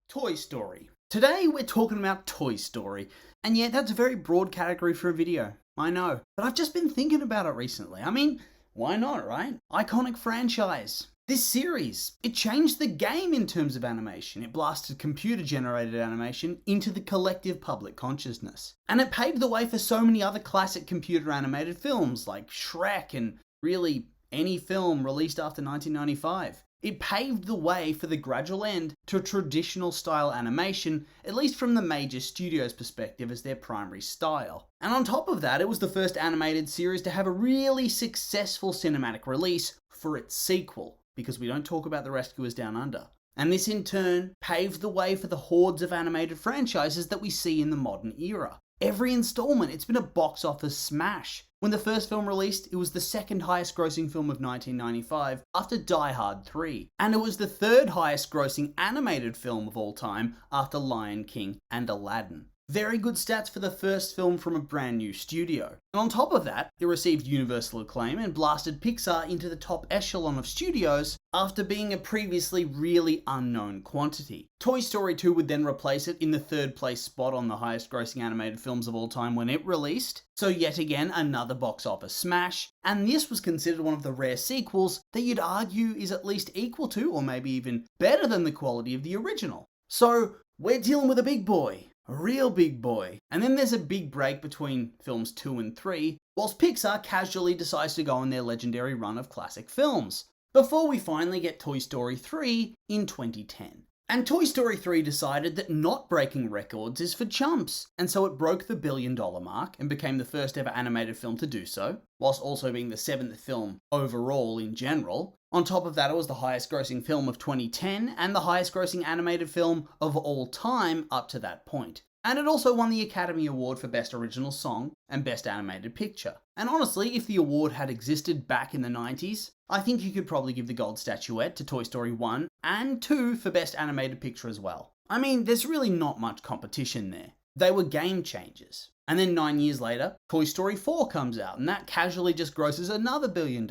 Toy Story. Today we're talking about Toy Story, and yeah, that's a very broad category for a video, I know, but I've just been thinking about it recently. I mean, why not, right? Iconic franchise. This series, it changed the game in terms of animation. It blasted computer-generated animation into the collective public consciousness. And it paved the way for so many other classic computer-animated films like Shrek and really any film released after 1995. It paved the way for the gradual end to traditional style animation, at least from the major studios' perspective as their primary style. And on top of that, it was the first animated series to have a really successful cinematic release for its sequel, because we don't talk about The Rescuers Down Under. And this in turn paved the way for the hordes of animated franchises that we see in the modern era. Every installment, it's been a box office smash. When the first film released, it was the second highest grossing film of 1995 after Die Hard 3. And it was the third highest grossing animated film of all time after Lion King and Aladdin. Very good stats for the first film from a brand new studio. And on top of that, it received universal acclaim and blasted Pixar into the top echelon of studios after being a previously really unknown quantity. Toy Story 2 would then replace it in the third place spot on the highest grossing animated films of all time when it released. So yet again, another box office smash. And this was considered one of the rare sequels that you'd argue is at least equal to, or maybe even better than the quality of the original. So we're dealing with a big boy. A real big boy. And then there's a big break between films 2 and 3, whilst Pixar casually decides to go on their legendary run of classic films, before we finally get Toy Story 3 in 2010. And Toy Story 3 decided that not breaking records is for chumps, and so it broke the $1 billion mark and became the first ever animated film to do so, whilst also being the 7th film overall in general. On top of that, it was the highest grossing film of 2010 and the highest grossing animated film of all time up to that point. And it also won the Academy Award for Best Original Song and Best Animated Picture. And honestly, if the award had existed back in the 90s, I think you could probably give the gold statuette to Toy Story 1 and 2 for Best Animated Picture as well. I mean, there's really not much competition there. They were game changers. And then 9 years later, Toy Story 4 comes out, and that casually just grosses another $1 billion.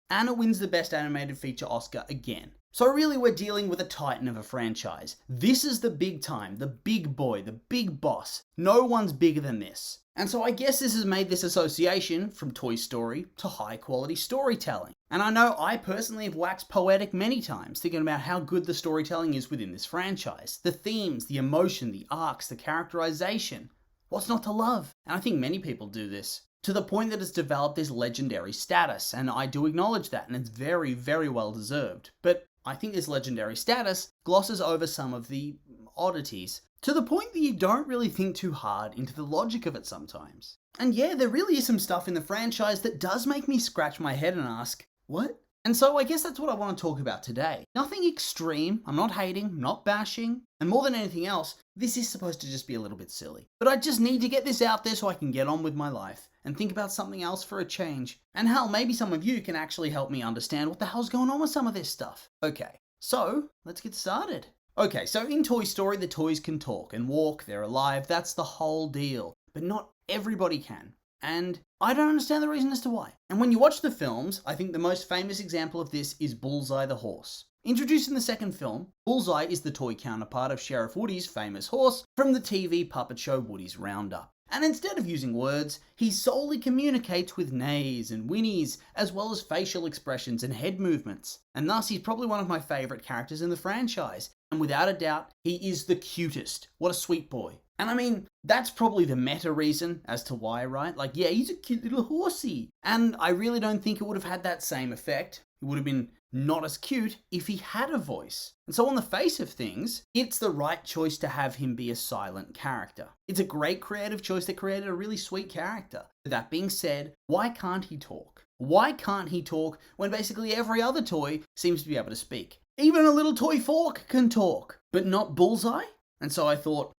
And it wins the Best Animated Feature Oscar again. So really we're dealing with a titan of a franchise. This is the big time, the big boy, the big boss. No one's bigger than this. And so I guess this has made this association from Toy Story to high quality storytelling. And I know I personally have waxed poetic many times thinking about how good the storytelling is within this franchise. The themes, the emotion, the arcs, the characterization. What's not to love? And I think many people do this, to the point that it's developed this legendary status, and I do acknowledge that, and it's very, very well deserved. But I think this legendary status glosses over some of the oddities, to the point that you don't really think too hard into the logic of it sometimes. And yeah, there really is some stuff in the franchise that does make me scratch my head and ask, what? And so I guess that's what I want to talk about today. Nothing extreme, I'm not hating, I'm not bashing, and more than anything else, this is supposed to just be a little bit silly. But I just need to get this out there so I can get on with my life and think about something else for a change. And hell, maybe some of you can actually help me understand what the hell's going on with some of this stuff. Okay, so let's get started. Okay, so in Toy Story, the toys can talk and walk, they're alive, that's the whole deal. But not everybody can. And I don't understand the reason as to why. And when you watch the films, I think the most famous example of this is Bullseye the horse. Introduced in the second film, Bullseye is the toy counterpart of Sheriff Woody's famous horse from the TV puppet show Woody's Roundup. And instead of using words, he solely communicates with neighs and whinnies, as well as facial expressions and head movements. And thus, he's probably one of my favourite characters in the franchise. And without a doubt, he is the cutest. What a sweet boy. And I mean, that's probably the meta reason as to why, right? Like, yeah, he's a cute little horsey. And I really don't think it would have had that same effect. It would have been not as cute if he had a voice. And so on the face of things, it's the right choice to have him be a silent character. It's a great creative choice that created a really sweet character. But that being said, why can't he talk? Why can't he talk when basically every other toy seems to be able to speak? Even a little toy fork can talk, but not Bullseye? And so I thought,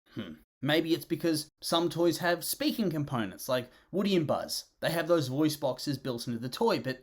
maybe it's because some toys have speaking components, like Woody and Buzz. They have those voice boxes built into the toy, but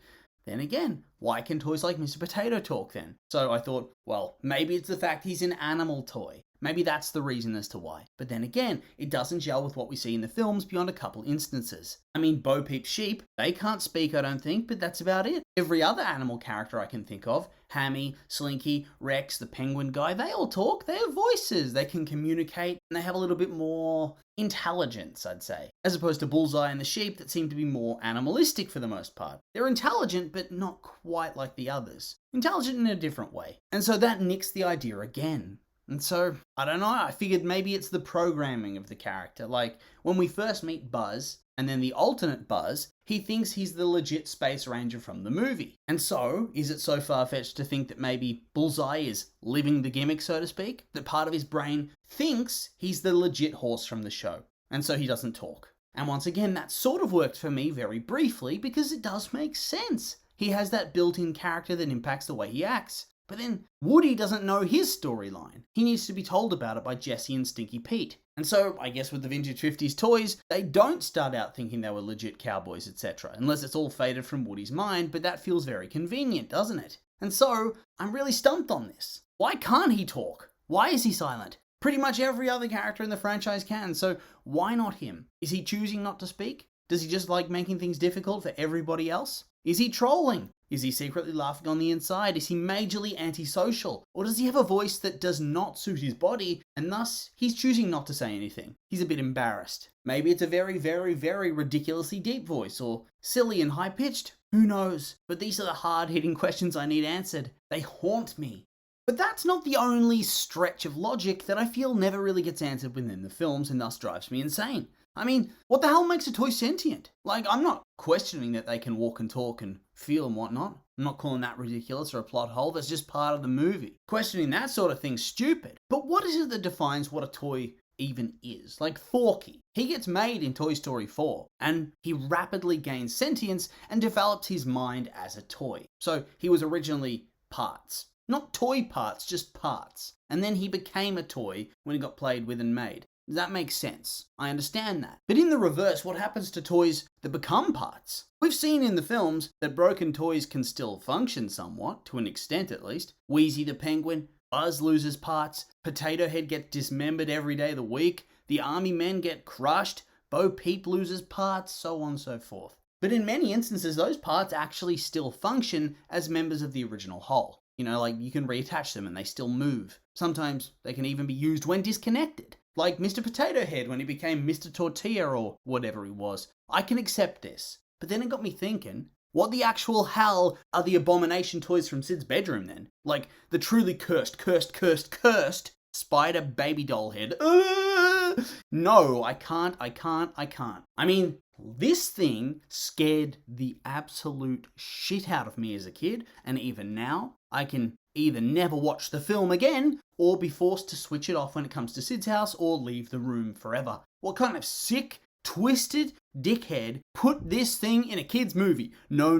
then again, why can toys like Mr. Potato talk then? So I thought, well, maybe it's the fact he's an animal toy. Maybe that's the reason as to why. But then again, it doesn't gel with what we see in the films beyond a couple instances. I mean, Bo Peep's sheep, they can't speak, I don't think, but that's about it. Every other animal character I can think of, Hammy, Slinky, Rex, the penguin guy, they all talk, they have voices, they can communicate, and they have a little bit more intelligence, I'd say. As opposed to Bullseye and the sheep that seem to be more animalistic for the most part. They're intelligent, but not quite like the others. Intelligent in a different way. And so that nicks the idea again. And so, I don't know, I figured maybe it's the programming of the character. Like, when we first meet Buzz, and then the alternate Buzz, he thinks he's the legit space ranger from the movie. And so, is it so far-fetched to think that maybe Bullseye is living the gimmick, so to speak? That part of his brain thinks he's the legit horse from the show, and so he doesn't talk. And once again, that sort of worked for me very briefly, because it does make sense. He has that built-in character that impacts the way he acts. But then, Woody doesn't know his storyline. He needs to be told about it by Jesse and Stinky Pete. And so, I guess with the vintage 50s toys, they don't start out thinking they were legit cowboys, etc. Unless it's all faded from Woody's mind, but that feels very convenient, doesn't it? And so, I'm really stumped on this. Why can't he talk? Why is he silent? Pretty much every other character in the franchise can, so why not him? Is he choosing not to speak? Does he just like making things difficult for everybody else? Is he trolling? Is he secretly laughing on the inside? Is he majorly antisocial? Or does he have a voice that does not suit his body, and thus he's choosing not to say anything? He's a bit embarrassed. Maybe it's a very, very, very ridiculously deep voice, or silly and high-pitched. Who knows? But these are the hard-hitting questions I need answered. They haunt me. But that's not the only stretch of logic that I feel never really gets answered within the films, and thus drives me insane. I mean, what the hell makes a toy sentient? Like, I'm not questioning that they can walk and talk and feel and whatnot. I'm not calling that ridiculous or a plot hole. That's just part of the movie. Questioning that sort of thing's stupid. But what is it that defines what a toy even is? Like Forky. He gets made in Toy Story 4, and he rapidly gains sentience and develops his mind as a toy. So he was originally parts. Not toy parts, just parts. And then he became a toy when he got played with and made. That makes sense. I understand that. But in the reverse, what happens to toys that become parts? We've seen in the films that broken toys can still function somewhat, to an extent at least. Wheezy the penguin, Buzz loses parts, Potato Head gets dismembered every day of the week, the army men get crushed, Bo Peep loses parts, so on and so forth. But in many instances, those parts actually still function as members of the original whole. You know, like you can reattach them and they still move. Sometimes they can even be used when disconnected. Like Mr. Potato Head when he became Mr. Tortilla or whatever he was. I can accept this. But then it got me thinking, what the actual hell are the abomination toys from Sid's bedroom then? Like the truly cursed spider baby doll head. No, I can't. I mean, this thing scared the absolute shit out of me as a kid, and even now, I can either never watch the film again, or be forced to switch it off when it comes to Sid's house, or leave the room forever. What kind of sick, twisted dickhead put this thing in a kid's movie? No.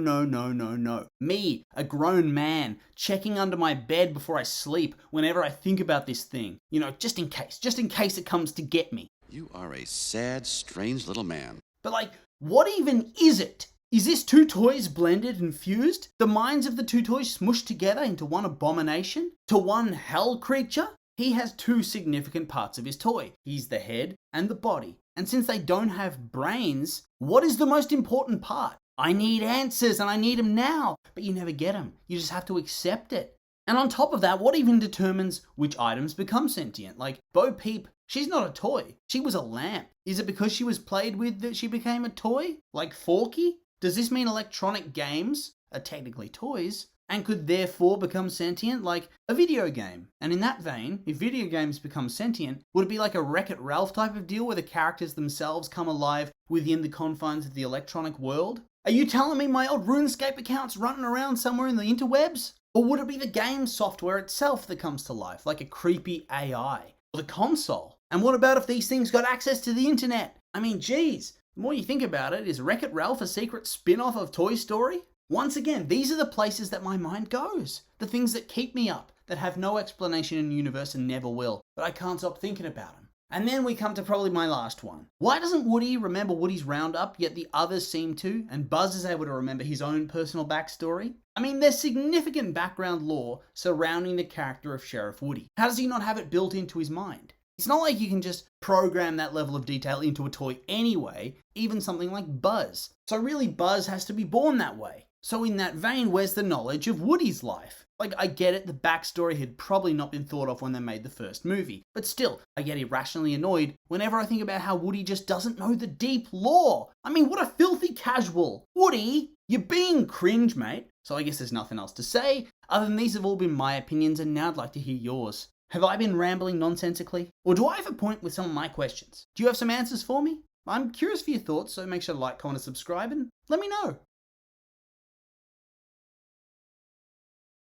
Me, a grown man, checking under my bed before I sleep whenever I think about this thing. You know, just in case it comes to get me. You are a sad, strange little man. But like, what even is it? Is this two toys blended and fused? The minds of the two toys smushed together into one abomination? To one hell creature? He has two significant parts of his toy. He's the head and the body. And since they don't have brains, what is the most important part? I need answers and I need them now. But you never get them. You just have to accept it. And on top of that, what even determines which items become sentient? Like Bo Peep, she's not a toy. She was a lamp. Is it because she was played with that she became a toy? Like Forky? Does this mean electronic games are technically toys and could therefore become sentient like a video game? And in that vein, if video games become sentient, would it be like a Wreck-It Ralph type of deal where the characters themselves come alive within the confines of the electronic world? Are you telling me my old RuneScape account's running around somewhere in the interwebs? Or would it be the game software itself that comes to life, like a creepy AI? Or the console? And what about if these things got access to the internet? I mean, geez. The more you think about it, is Wreck-It Ralph a secret spin-off of Toy Story? Once again, these are the places that my mind goes. The things that keep me up, that have no explanation in the universe and never will. But I can't stop thinking about them. And then we come to probably my last one. Why doesn't Woody remember Woody's roundup, yet the others seem to, and Buzz is able to remember his own personal backstory? I mean, there's significant background lore surrounding the character of Sheriff Woody. How does he not have it built into his mind? It's not like you can just program that level of detail into a toy anyway, even something like Buzz. So really, Buzz has to be born that way. So in that vein, where's the knowledge of Woody's life? Like, I get it, the backstory had probably not been thought of when they made the first movie. But still, I get irrationally annoyed whenever I think about how Woody just doesn't know the deep lore. I mean, what a filthy casual. Woody, you're being cringe, mate. So I guess there's nothing else to say, other than these have all been my opinions, and now I'd like to hear yours. Have I been rambling nonsensically? Or do I have a point with some of my questions? Do you have some answers for me? I'm curious for your thoughts, so make sure to like, comment, and subscribe, and let me know.